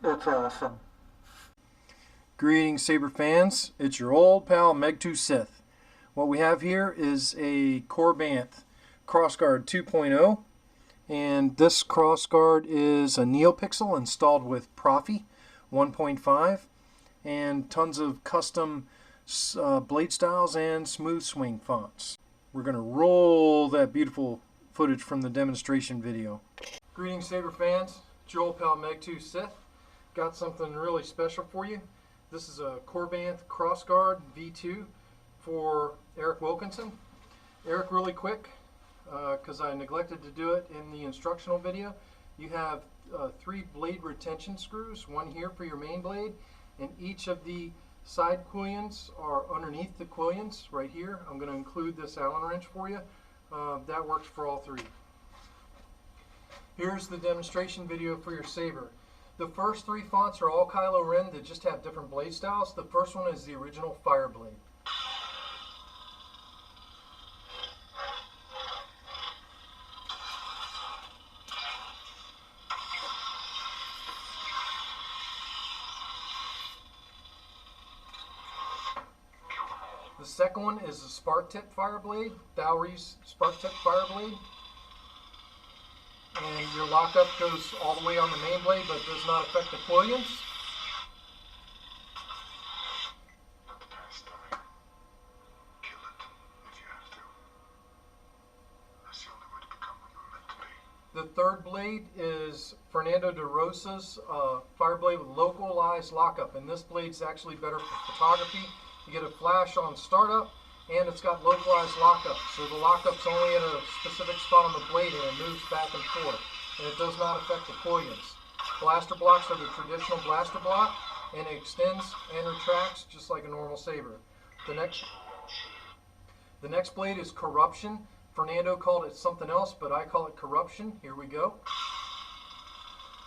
It's awesome. Greetings, Saber fans. It's your old pal Megtooth Sith. What we have here is a Corbanth Crossguard 2.0, and this Crossguard is a Neopixel installed with Proffie 1.5, and tons of custom blade styles and Smoothswing fonts. We're going to roll that beautiful footage from the demonstration video. Greetings, Saber fans. It's your old pal Megtooth Sith. Got something really special for you. This is a Corbanth Crossguard V2 for Eric Wilkinson. Eric, really quick, because I neglected to do it in the instructional video. You have 3 blade retention screws, one here for your main blade, and each of the side quillions are underneath the quillions right here. I'm going to include this Allen wrench for you. That works for all 3. Here's the demonstration video for your saber. The first 3 fonts are all Kylo Ren that just have different blade styles. The first one is the original Fire Blade. The second one is the Spark Tip Fire Blade, Dowry's Spark Tip Fire Blade. And your lockup goes all the way on the main blade, but does not affect the quillions. The third blade is Fernando de Rosa's Fire Blade with localized lockup, and this blade's actually better for photography. You get a flash on startup, and it's got localized lockup, so the lockup's only in a specific spot on the blade and it moves back and forth, and it does not affect the quillions. Blaster blocks are the traditional blaster block, and it extends and retracts just like a normal saber. The next blade is Corruption. Fernando called it something else, but I call it Corruption. Here we go.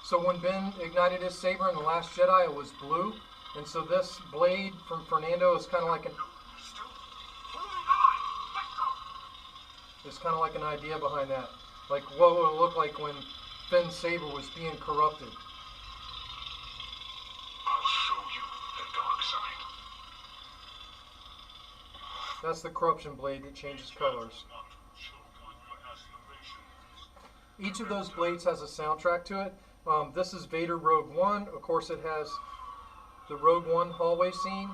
So when Ben ignited his saber in The Last Jedi, it was blue, and so this blade from Fernando is kind of like an idea behind that. Like what would it look like when Finn's saber was being corrupted. I'll show you the dark side. That's the Corruption blade that changes colors. Each of those blades has a soundtrack to it. This is Vader Rogue One. Of course, it has the Rogue One hallway scene.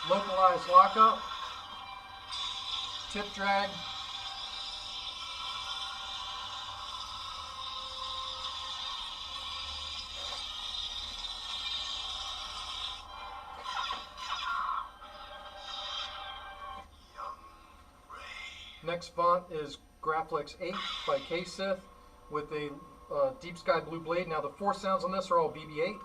Localized lockup, tip drag, next font is Graflex 8 by Sith with a deep sky blue blade. Now the force sounds on this are all BB-8.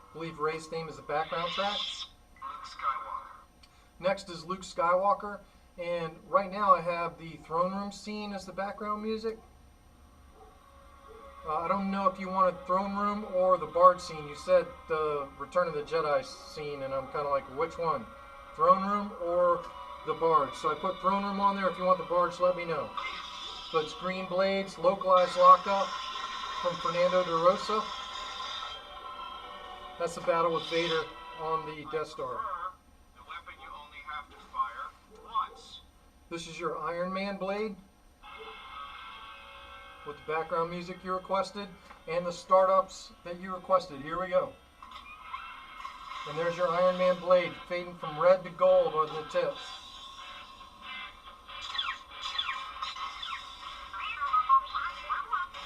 I believe Rey's theme is the background track. Luke Skywalker. Next is Luke Skywalker, and right now I have the throne room scene as the background music. I don't know if you wanted throne room or the bard scene. You said the Return of the Jedi scene, and I'm kind of like, which one? Throne room or the bard? So I put throne room on there. If you want the bards, let me know. So it's green blades, localized lockup from Fernando de Rosa. That's the battle with Vader on the Death Star. The weapon you only have to fire once. This is your Iron Man blade with the background music you requested and the startups that you requested. Here we go. And there's your Iron Man blade fading from red to gold on the tips.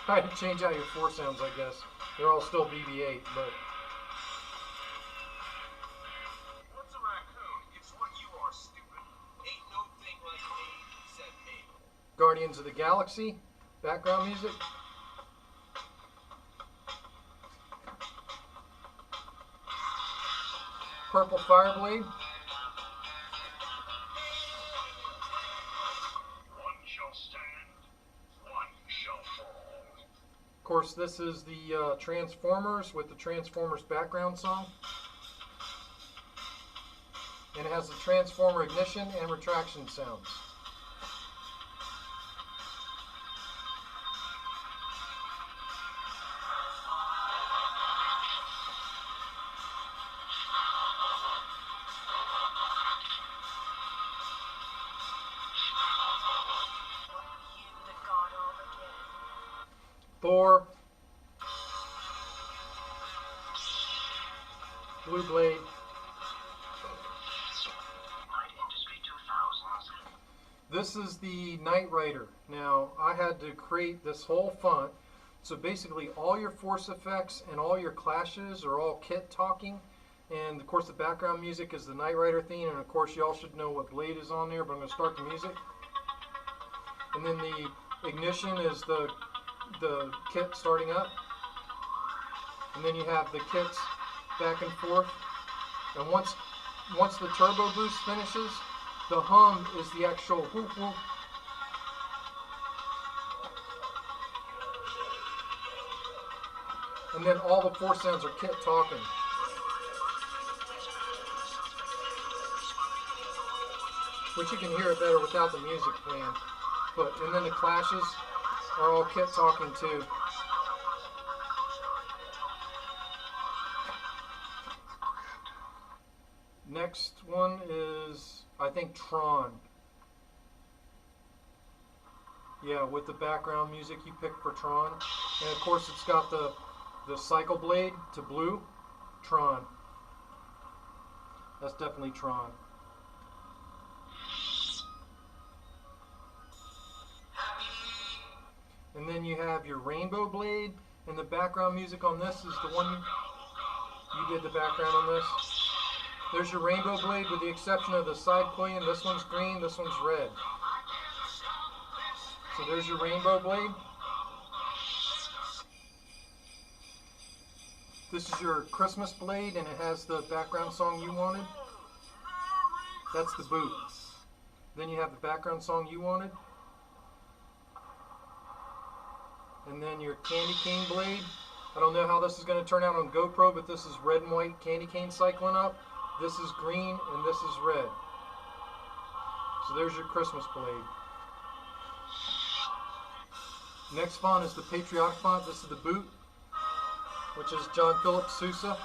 I had to change out your force sounds, I guess. They're all still BB-8, but... What's a raccoon? It's what you are, stupid. Ain't no thing like me, said me. Guardians of the Galaxy background music. Purple Fireblade. One shall stand, one shall fall. Of course, this is the Transformers with the Transformers background song. And it has the Transformer ignition and retraction sounds. Thor, Blue Blade. This is the Knight Rider. Now, I had to create this whole font. So basically all your force effects and all your clashes are all Kit talking. And of course the background music is the Knight Rider theme. And of course y'all should know what blade is on there, but I'm going to start the music. And then the ignition is the kit starting up, and then you have the kits back and forth, and once the turbo boost finishes, the hum is the actual whoop whoop. And then all the force sounds are Kit talking. Which you can hear it better without the music playing. And then the clashes are all Kit talking too. Next one is, I think, Tron. Yeah, with the background music you picked for Tron. And of course it's got the cycle blade to blue. Tron. That's definitely Tron. And then you have your Rainbow Blade, and the background music on this is the one you did the background on this. There's your Rainbow Blade with the exception of the side quillion. This one's green, this one's red. So there's your Rainbow Blade. This is your Christmas Blade, and it has the background song you wanted. That's the boot. Then you have the background song you wanted. And then your Candy Cane Blade. I don't know how this is going to turn out on GoPro, but this is red and white candy cane cycling up. This is green, and this is red. So there's your Christmas Blade. Next font is the Patriotic font. This is the boot, which is John Philip Sousa.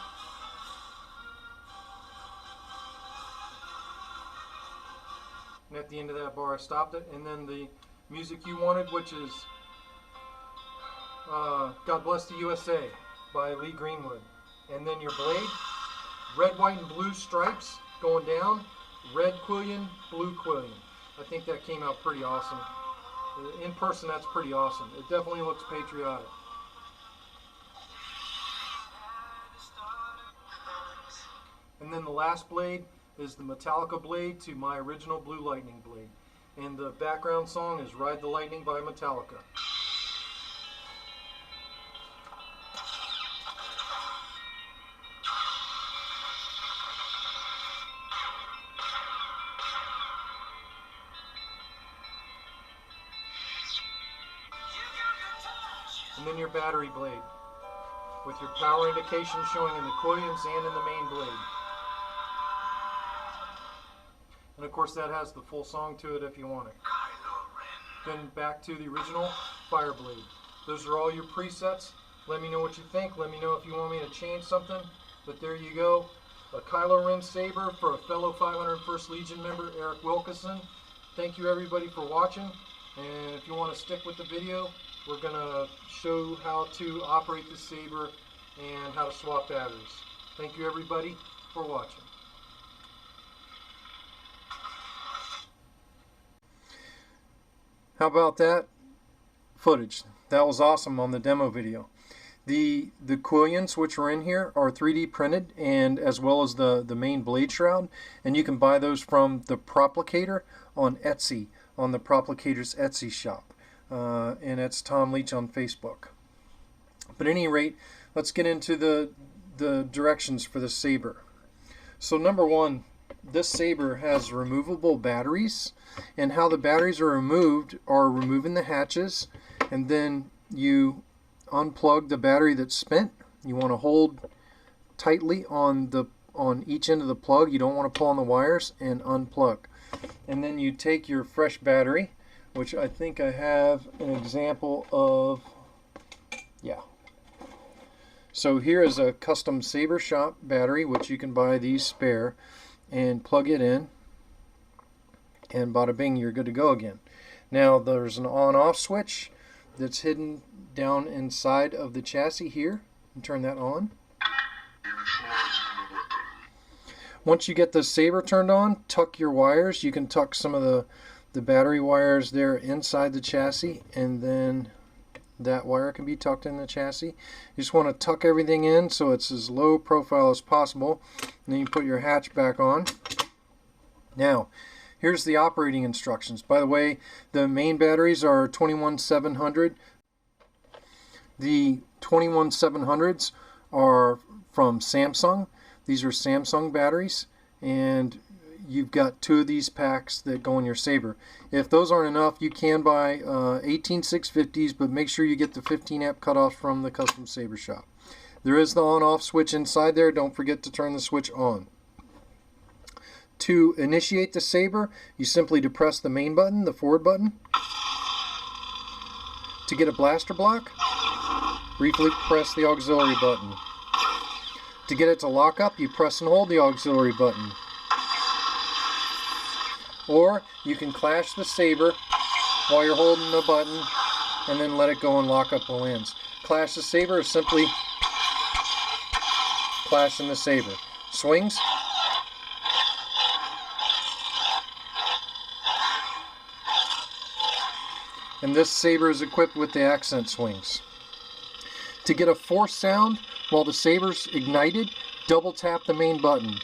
And at the end of that bar I stopped it. And then the music you wanted, which is God Bless the USA by Lee Greenwood. And then your blade, red, white, and blue stripes going down, red quillion, blue quillion. I think that came out pretty awesome. In person, that's pretty awesome. It definitely looks patriotic. And then the last blade is the Metallica blade to my original Blue Lightning blade. And the background song is Ride the Lightning by Metallica. And then your battery blade, with your power indication showing in the quillions and in the main blade. And of course that has the full song to it if you want it. Then back to the original Fire Blade. Those are all your presets. Let me know what you think. Let me know if you want me to change something. But there you go. A Kylo Ren saber for a fellow 501st Legion member, Eric Wilkinson. Thank you everybody for watching. And if you want to stick with the video, we're going to show how to operate the saber and how to swap batteries. Thank you everybody for watching. How about that footage? That was awesome on the demo video. The quillions which are in here are 3D printed, and as well as the main blade shroud, and you can buy those from the Proplicator on Etsy on the Proplicators Etsy shop, and it's Tom Leach on Facebook. But at any rate, let's get into the directions for the saber. So number one, this saber has removable batteries, and how the batteries are removed are removing the hatches, and then you unplug the battery that's spent. You want to hold tightly on each end of the plug. You don't want to pull on the wires, and unplug. And then you take your fresh battery, which I think I have an example of. Yeah. So here is a custom Saber shop battery, which you can buy these spare, and plug it in, and bada bing, you're good to go again. Now there's an on-off switch that's hidden down inside of the chassis here, and turn that on. Once you get the saber turned on, tuck your wires. You can tuck some of the battery wires there inside the chassis, and then that wire can be tucked in the chassis. You just want to tuck everything in so it's as low profile as possible, and then you put your hatch back on. Now, here's the operating instructions. By the way, the main batteries are 21700. The 21700s are from Samsung. These are Samsung batteries, and you've got 2 of these packs that go in your saber. If those aren't enough, you can buy 18650s, but make sure you get the 15 amp cutoff from the custom saber shop. There is the on-off switch inside there. Don't forget to turn the switch on. To initiate the saber, you simply depress the main button, the forward button. To get a blaster block, briefly press the auxiliary button. To get it to lock up, you press and hold the auxiliary button. Or you can clash the saber while you're holding the button, and then let it go and lock up the lands. Clash the saber is simply clashing the saber. Swings. And this saber is equipped with the accent swings. To get a force sound while the saber's ignited, double tap the main button.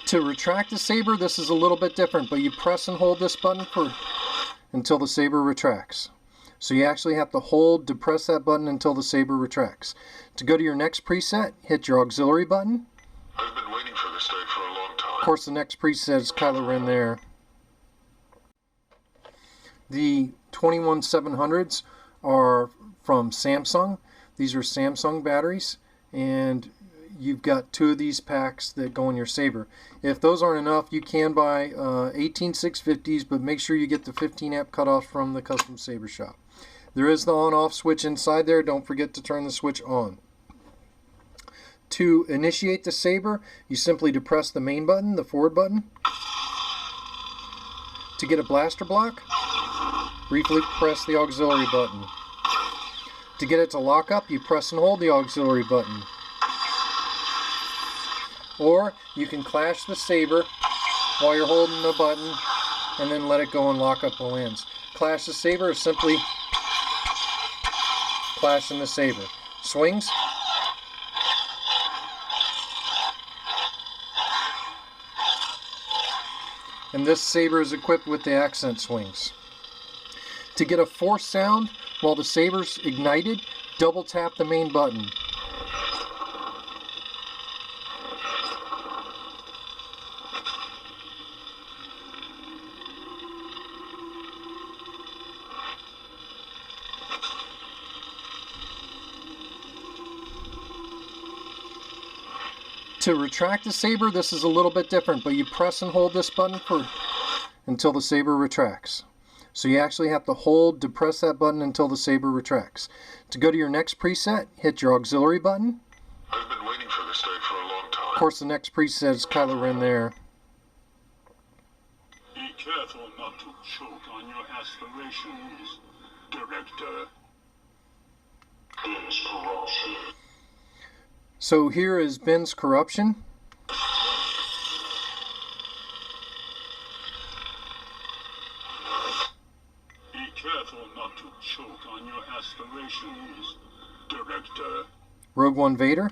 To retract the saber, this is a little bit different, but you press and hold this button until the saber retracts. So you actually have to hold, depress that button until the saber retracts. To go to your next preset, hit your auxiliary button. I've been waiting for this day for a long time. Of course, the next preset is Kylo in there. The 21700s are from Samsung. These are Samsung batteries, and you've got 2 of these packs that go in your saber. If those aren't enough, you can buy 18650s, but make sure you get the 15 amp cutoff from the custom saber shop. There is the on-off switch inside there. Don't forget to turn the switch on. To initiate the saber, you simply depress the main button, the forward button. To get a blaster block, briefly press the auxiliary button. To get it to lock up, you press and hold the auxiliary button. Or you can clash the saber while you're holding the button, and then let it go and lock up the lands. Clash the saber is simply clashing the saber. Swings. And this saber is equipped with the accent swings. To get a force sound while the saber's ignited, double tap the main button. To retract the saber, this is a little bit different, but you press and hold this button until the saber retracts. So you actually have to hold, depress that button until the saber retracts. To go to your next preset, hit your auxiliary button. I've been waiting for this day for a long time. Of course, the next preset is Kylo in there. Be careful not to choke on your aspirations, Director. Ben's corruption. So here is Ben's corruption. not to choke on your aspirations, Director. Rogue One Vader.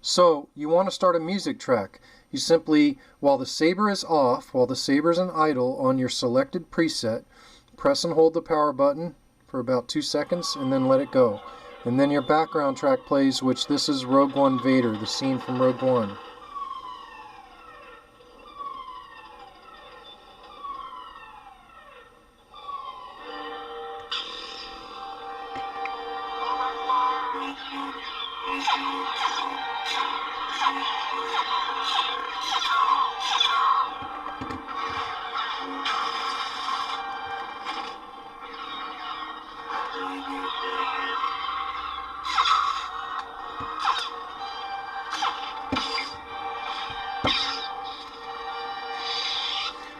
So you want to start a music track. You simply, while the saber is off, while the saber is in idle on your selected preset, press and hold the power button for about 2 seconds and then let it go. And then your background track plays, which this is Rogue One Vader, the scene from Rogue One.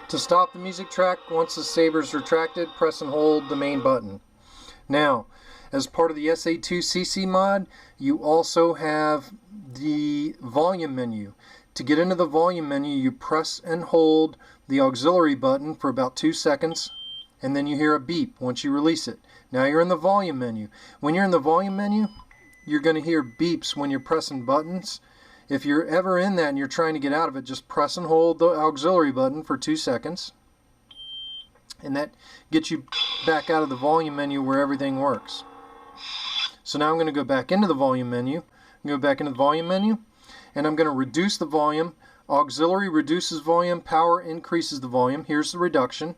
To stop the music track, once the saber is retracted, press and hold the main button. Now, as part of the SA2CC mod, you also have the volume menu. To get into the volume menu, you press and hold the auxiliary button for about 2 seconds, and then you hear a beep once you release it. Now you're in the volume menu. When you're in the volume menu, you're going to hear beeps when you're pressing buttons. If you're ever in that and you're trying to get out of it, just press and hold the auxiliary button for 2 seconds. And that gets you back out of the volume menu where everything works. So now I'm going to go back into the volume menu. Go back into the volume menu, and I'm going to reduce the volume. Auxiliary reduces volume, power increases the volume. Here's the reduction.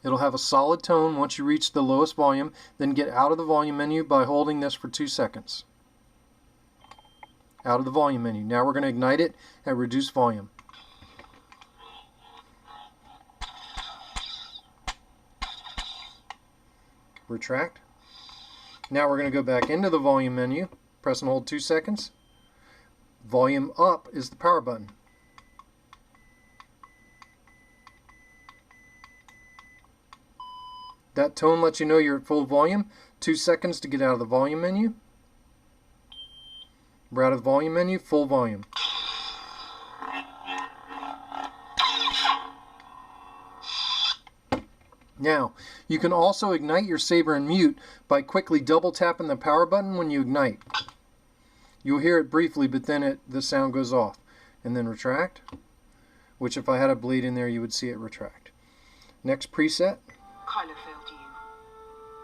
It'll have a solid tone once you reach the lowest volume, then get out of the volume menu by holding this for 2 seconds. Out of the volume menu. Now we're going to ignite it at reduced volume. Retract. Now we're going to go back into the volume menu, press and hold 2 seconds. Volume up is the power button. That tone lets you know you're at full volume. 2 seconds to get out of the volume menu. We're out of the volume menu, full volume. Now, you can also ignite your saber and mute by quickly double tapping the power button when you ignite. You'll hear it briefly, but then the sound goes off. And then retract, which if I had a bleed in there, you would see it retract. Next preset. Kylo failed you.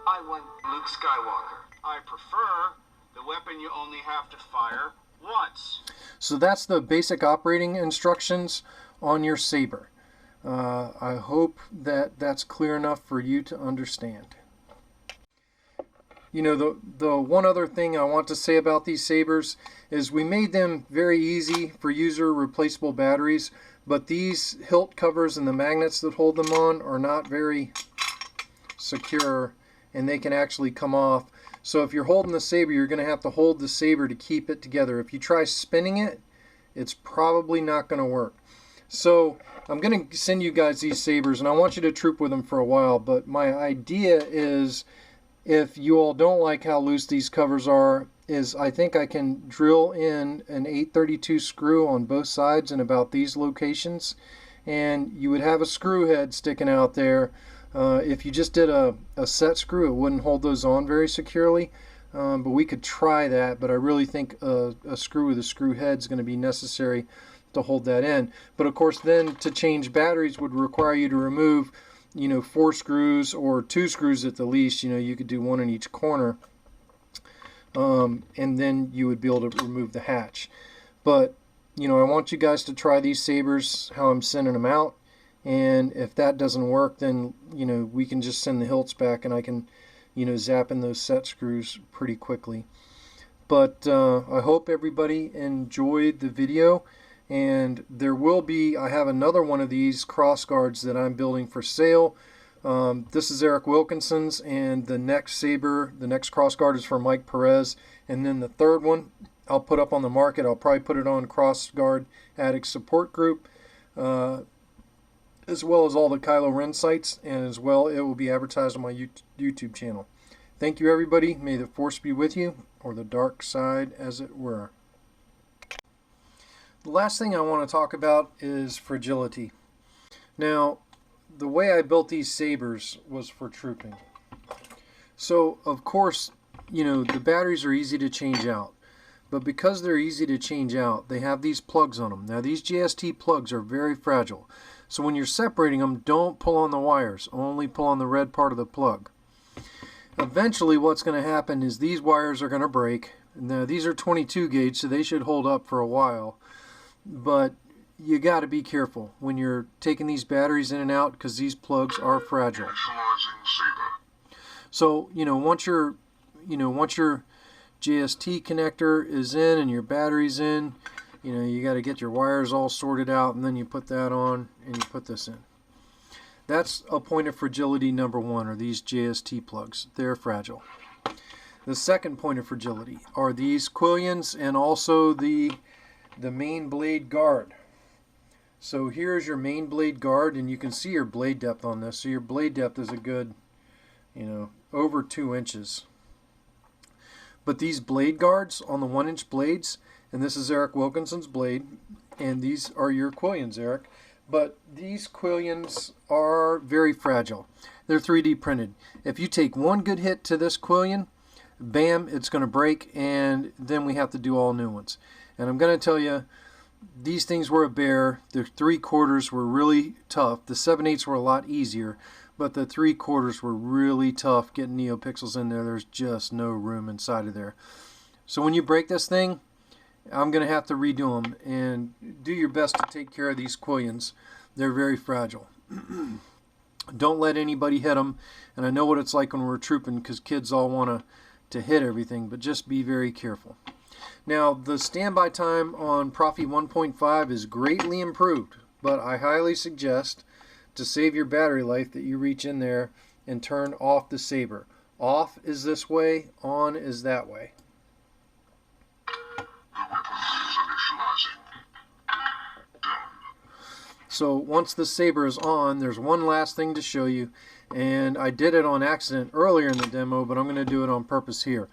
I won't. Luke Skywalker. I prefer the weapon you only have to fire once. So that's the basic operating instructions on your saber. I hope that that's clear enough for you to understand. You know, the one other thing I want to say about these sabers is we made them very easy for user replaceable batteries, but these hilt covers and the magnets that hold them on are not very secure, and they can actually come off. So if you're holding the saber, you're going to have to hold the saber to keep it together. If you try spinning it, it's probably not going to work. So I'm going to send you guys these sabers, and I want you to troop with them for a while, but my idea is, if you all don't like how loose these covers are, is I think I can drill in an 832 screw on both sides in about these locations, and you would have a screw head sticking out there. If you just did a set screw, it wouldn't hold those on very securely, but we could try that, but I really think a screw with a screw head is going to be necessary to hold that in. But of course, then to change batteries would require you to remove, 4 screws or 2 screws at the least. You could do 1 in each corner, and then you would be able to remove the hatch. But I want you guys to try these sabers how I'm sending them out, and if that doesn't work, then we can just send the hilts back, and I can zap in those set screws pretty quickly. But I hope everybody enjoyed the video. And there will be, I have another one of these crossguards that I'm building for sale. This is Eric Wilkinson's, and the next saber, the next crossguard is for Mike Perez. And then the third one I'll put up on the market. I'll probably put it on Crossguard Addict Support Group, as well as all the Kylo Ren sites, and as well it will be advertised on my YouTube channel. Thank you, everybody. May the Force be with you, or the dark side, as it were. The last thing I want to talk about is fragility. Now, the way I built these sabers was for trooping. So, of course, you know, the batteries are easy to change out. But because they're easy to change out, they have these plugs on them. Now, these JST plugs are very fragile. So when you're separating them, don't pull on the wires. Only pull on the red part of the plug. Eventually, what's going to happen is these wires are going to break. Now, these are 22 gauge, so they should hold up for a while. But you got to be careful when you're taking these batteries in and out because these plugs are fragile. So, once your JST connector is in and your battery's in, you got to get your wires all sorted out, and then you put that on and you put this in. That's a point of fragility number one, are these JST plugs. They're fragile. The second point of fragility are these quillions and also the main blade guard. So here's your main blade guard, and you can see your blade depth on this. So your blade depth is a good, over 2 inches. But these blade guards on the 1-inch blades, and this is Eric Wilkinson's blade, and these are your quillions, Eric. But these quillions are very fragile. They're 3D printed. If you take one good hit to this quillion, bam, it's going to break, and then we have to do all new ones. And I'm going to tell you, these things were a bear. The 3/4 were really tough. The 7/8 were a lot easier, but the 3/4 were really tough getting Neopixels in there. There's just no room inside of there. So when you break this thing, I'm going to have to redo them, and do your best to take care of these quillions. They're very fragile. Don't let anybody hit them, and I know what it's like when we're trooping because kids all want to hit everything, but just be very careful. Now, the standby time on Proffie 1.5 is greatly improved, but I highly suggest, to save your battery life, that you reach in there and turn off the saber. Off is this way, on is that way. So once the saber is on, there's one last thing to show you, and I did it on accident earlier in the demo, but I'm going to do it on purpose here.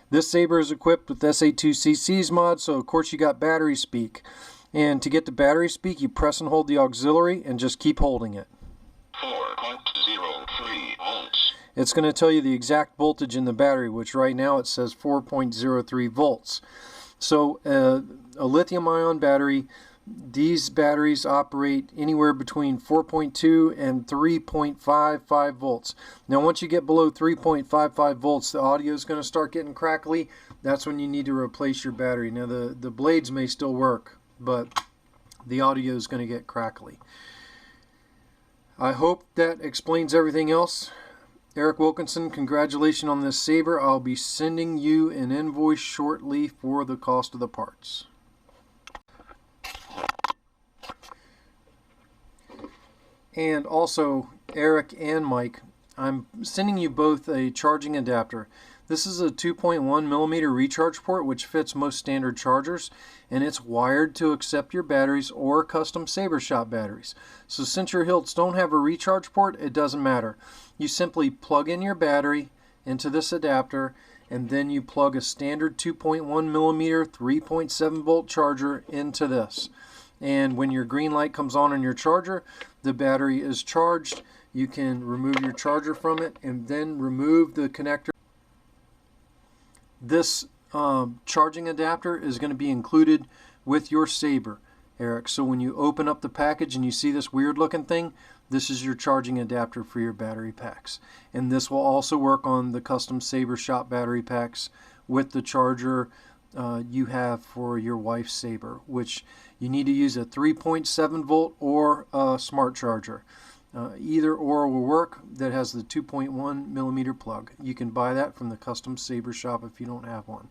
This saber is equipped with SA2CC's mod, so of course you got battery speak. And to get the battery speak, you press and hold the auxiliary and just keep holding it. 4.03 volts. It's going to tell you the exact voltage in the battery, which right now it says 4.03 volts. So a lithium-ion battery, these batteries operate anywhere between 4.2 and 3.55 volts. Now once you get below 3.55 volts, the audio is going to start getting crackly. That's when you need to replace your battery. Now the blades may still work, but the audio is going to get crackly. I hope that explains everything else. Eric Wilkinson, congratulations on this saber. I'll be sending you an invoice shortly for the cost of the parts. And also, Eric and Mike, I'm sending you both a charging adapter. This is a 2.1 millimeter recharge port, which fits most standard chargers, and it's wired to accept your batteries or custom Saber shop batteries. So since your hilts don't have a recharge port, it doesn't matter. You simply plug in your battery into this adapter, and then you plug a standard 2.1 millimeter 3.7 volt charger into this. And when your green light comes on your charger, the battery is charged. You can remove your charger from it and then remove the connector. This charging adapter is going to be included with your saber, Eric. So when you open up the package and you see this weird looking thing, this is your charging adapter for your battery packs. And this will also work on the custom Saber shop battery packs with the charger you have for your wife's saber, which you need to use a 3.7 volt or a smart charger. Either or will work that has the 2.1 millimeter plug. You can buy that from the custom Saber shop if you don't have one.